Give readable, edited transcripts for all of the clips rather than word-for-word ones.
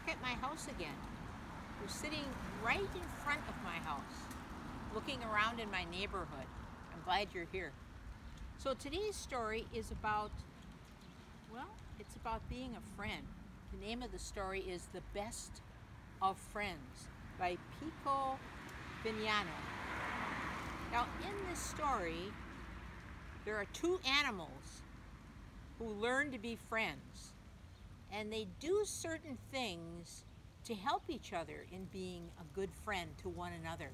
back at my house again. We're sitting right in front of my house, looking around in my neighborhood. I'm glad you're here. So today's story is about, well, it's about being a friend. The name of the story is The Best of Friends by Pirkko Vainio. Now in this story, there are two animals who learn to be friends, and they do certain things to help each other in being a good friend to one another.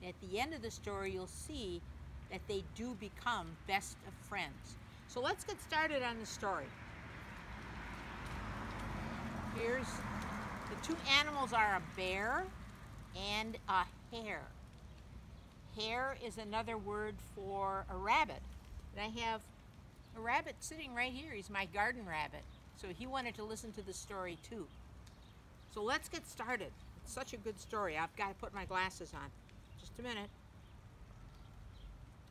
And at the end of the story, you'll see that they do become best of friends. So let's get started on the story. Here's the two animals are a bear and a hare. Hare is another word for a rabbit. And I have a rabbit sitting right here. He's my garden rabbit. So he wanted to listen to the story too. So let's get started. It's such a good story. I've got to put my glasses on. Just a minute.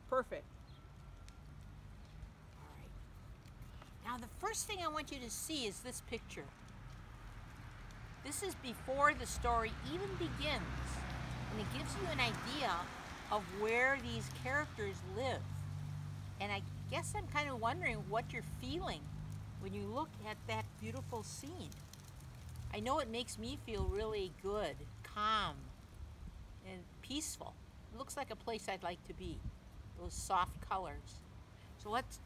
Perfect. All right. Now the first thing I want you to see is this picture. This is before the story even begins. And it gives you an idea of where these characters live. And I guess I'm kind of wondering what you're feeling when you look at that beautiful scene. I know it makes me feel really good, calm, and peaceful. It looks like a place I'd like to be, those soft colors. So let's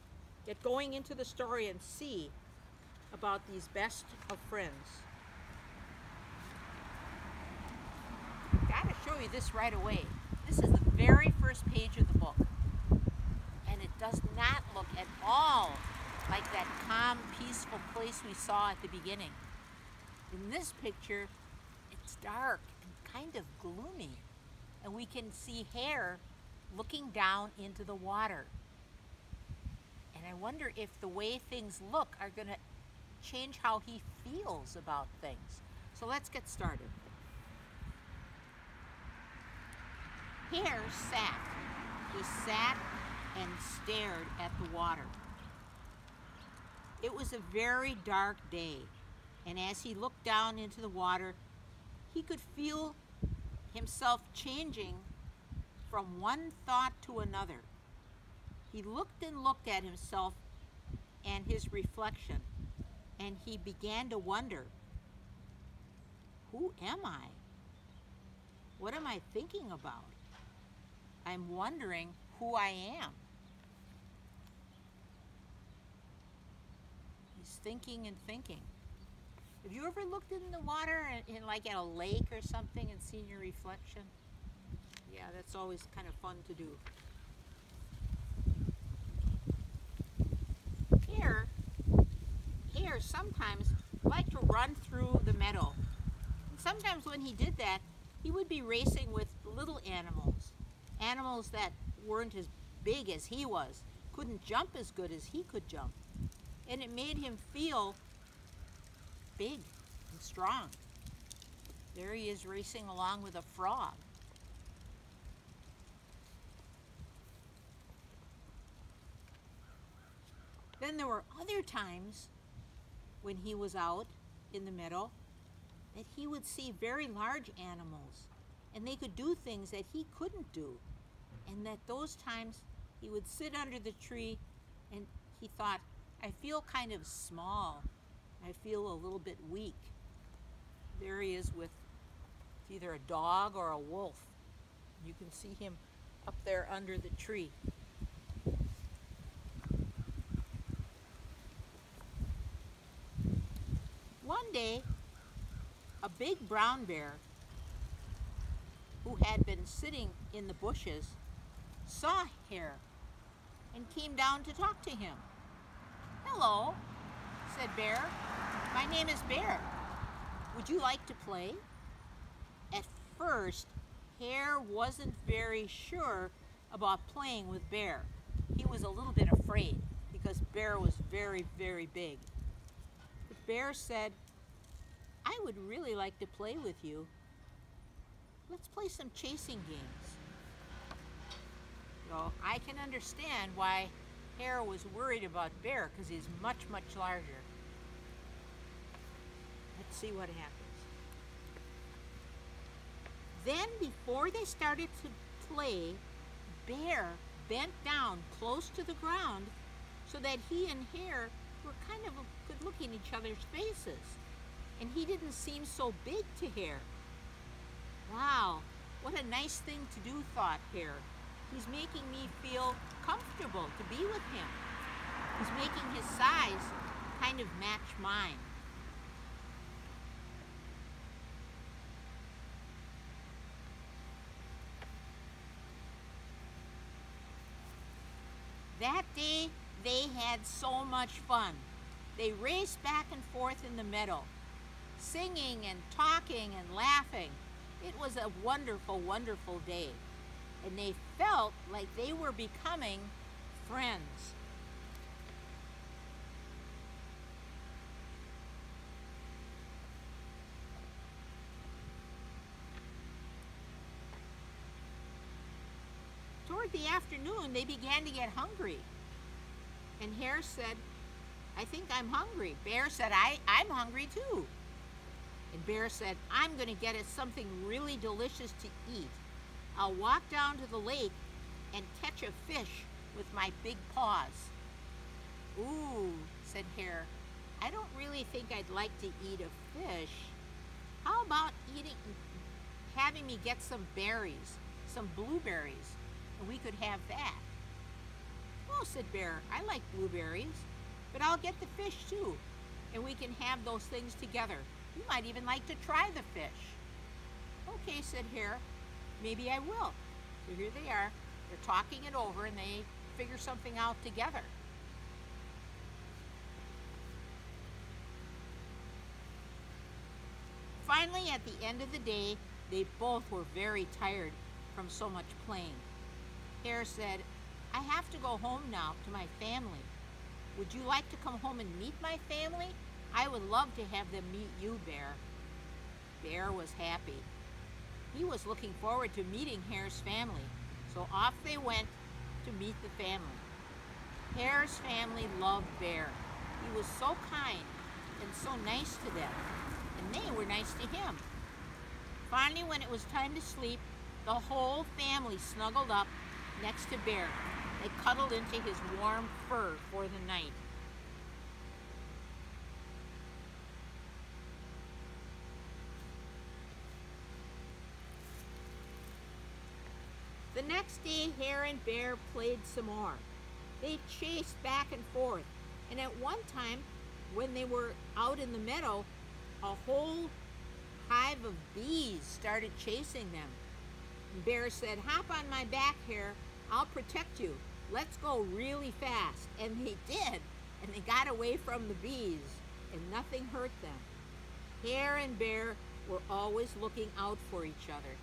get going into the story and see about these best of friends. Gotta show you this right away. This is the very first page of the book. And it does not look at all like that calm, peaceful place we saw at the beginning. In this picture, it's dark and kind of gloomy. And we can see Hare looking down into the water. And I wonder if the way things look are going to change how he feels about things. So let's get started. Hare sat. He sat and stared at the water. It was a very dark day, and as he looked down into the water, he could feel himself changing from one thought to another. He looked and looked at himself and his reflection, and he began to wonder, who am I? What am I thinking about? I'm wondering who I am. He's thinking and thinking. Have you ever looked in the water in like at a lake or something and seen your reflection? Yeah, that's always kind of fun to do. Hare sometimes liked to run through the meadow. And sometimes when he did that, he would be racing with little animals. Animals that weren't as big as he was, couldn't jump as good as he could jump. And it made him feel big and strong. There he is racing along with a frog. Then there were other times when he was out in the meadow that he would see very large animals, and they could do things that he couldn't do. And at those times he would sit under the tree and he thought, I feel kind of small. I feel a little bit weak. There he is with either a dog or a wolf. You can see him up there under the tree. One day, a big brown bear who had been sitting in the bushes saw Hare and came down to talk to him. Hello, said Bear. My name is Bear. Would you like to play? At first, Hare wasn't very sure about playing with Bear. He was a little bit afraid because Bear was very, very big. But Bear said, I would really like to play with you. Let's play some chasing games. So I can understand why Hare was worried about Bear because he's much, much larger. Let's see what happens. Then before they started to play, Bear bent down close to the ground so that he and Hare were kind of could look in each other's faces. And he didn't seem so big to Hare. Wow, what a nice thing to do, thought Hare. He's making me feel comfortable to be with him. He's making his size kind of match mine. That day, they had so much fun. They raced back and forth in the meadow, singing and talking and laughing. It was a wonderful, wonderful day, and they felt like they were becoming friends. Toward the afternoon, they began to get hungry. And Hare said, I think I'm hungry. Bear said, I'm hungry too. And Bear said, I'm going to get us something really delicious to eat. I'll walk down to the lake and catch a fish with my big paws. Ooh, said Hare, I don't really think I'd like to eat a fish. How about having me get some berries, some blueberries, and we could have that. Well, said Bear, I like blueberries, but I'll get the fish too, and we can have those things together. You might even like to try the fish. Okay, said Hare, maybe I will. So here they are. They're talking it over, and they figure something out together. Finally, at the end of the day, they both were very tired from so much playing. Hare said, I have to go home now to my family. Would you like to come home and meet my family? I would love to have them meet you, Bear. Bear was happy. He was looking forward to meeting Hare's family, so off they went to meet the family. Hare's family loved Bear. He was so kind and so nice to them, and they were nice to him. Finally, when it was time to sleep, the whole family snuggled up next to Bear. They cuddled into his warm fur for the night. The next day, Hare and Bear played some more. They chased back and forth, and at one time, when they were out in the meadow, a whole hive of bees started chasing them. And Bear said, hop on my back, Hare. I'll protect you. Let's go really fast. And they did, and they got away from the bees, and nothing hurt them. Hare and Bear were always looking out for each other.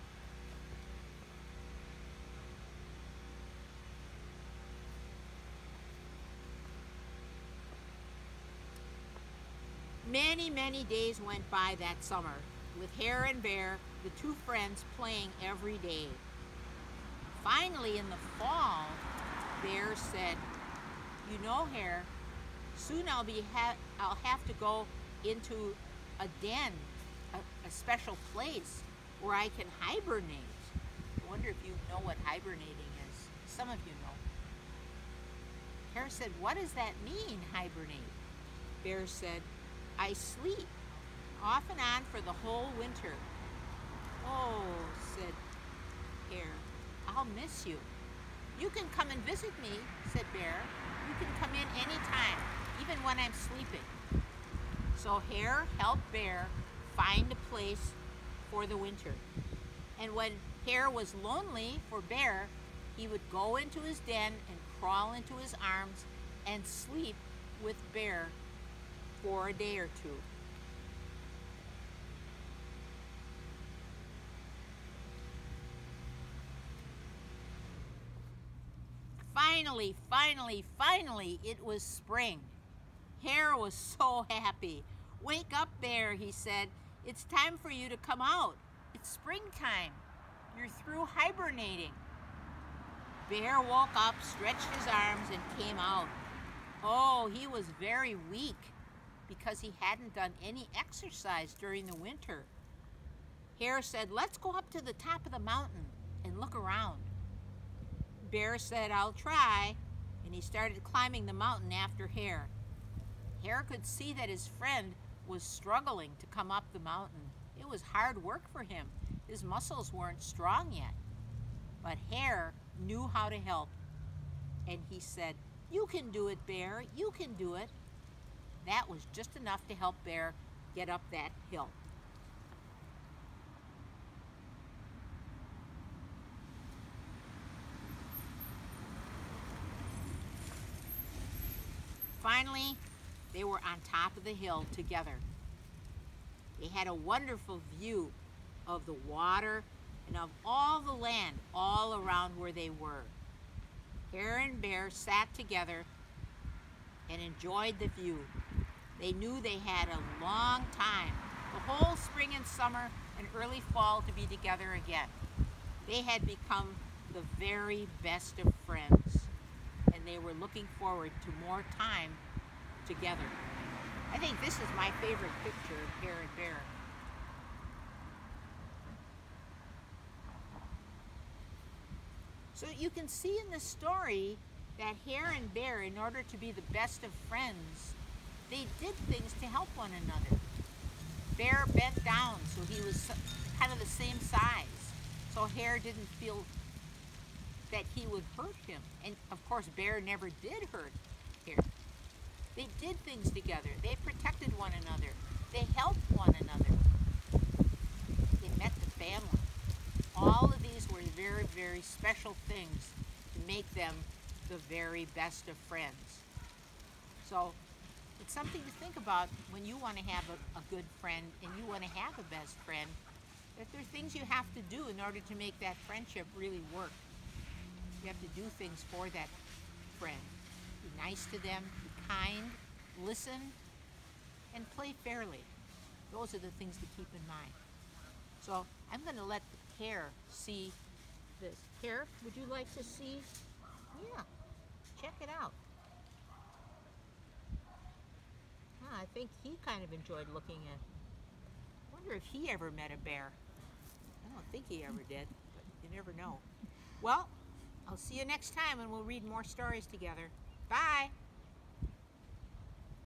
Many, many days went by that summer, with Hare and Bear, the two friends, playing every day. Finally, in the fall, Bear said, you know, Hare, soon I'll have to go into a den, a special place where I can hibernate. I wonder if you know what hibernating is. Some of you know. Hare said, what does that mean, hibernate? Bear said, I sleep off and on for the whole winter. Oh, said Hare, I'll miss you. You can come and visit me, said Bear. You can come in any time, even when I'm sleeping. So Hare helped Bear find a place for the winter. And when Hare was lonely for Bear, he would go into his den and crawl into his arms and sleep with Bear for a day or two. Finally, it was spring. Hare was so happy. Wake up, Bear, he said. It's time for you to come out. It's springtime. You're through hibernating. Bear woke up, stretched his arms, and came out. Oh, he was very weak because he hadn't done any exercise during the winter. Hare said, "Let's go up to the top of the mountain and look around." Bear said, "I'll try," and he started climbing the mountain after Hare. Hare could see that his friend was struggling to come up the mountain. It was hard work for him. His muscles weren't strong yet. But Hare knew how to help, and he said, "You can do it, Bear. You can do it." That was just enough to help Bear get up that hill. Finally, they were on top of the hill together. They had a wonderful view of the water and of all the land all around where they were. Hare and Bear sat together and enjoyed the view. They knew they had a long time, the whole spring and summer and early fall, to be together again. They had become the very best of friends, and they were looking forward to more time together. I think this is my favorite picture of Hare and Bear. So you can see in the story that Hare and Bear, in order to be the best of friends, they did things to help one another. Bear bent down so he was kind of the same size, so Hare didn't feel that he would hurt him. And of course, Bear never did hurt Hare. They did things together. They protected one another. They helped one another. They met the family. All of these were very, very special things to make them the very best of friends. So it's something to think about when you want to have a good friend and you want to have a best friend, that there are things you have to do in order to make that friendship really work. You have to do things for that friend. Be nice to them, be kind, listen, and play fairly. Those are the things to keep in mind. So I'm going to let Hare see this. Hare, would you like to see? Yeah, check it out. I think he kind of enjoyed looking at. I wonder if he ever met a bear. I don't think he ever did, but you never know. Well, I'll see you next time and we'll read more stories together. Bye!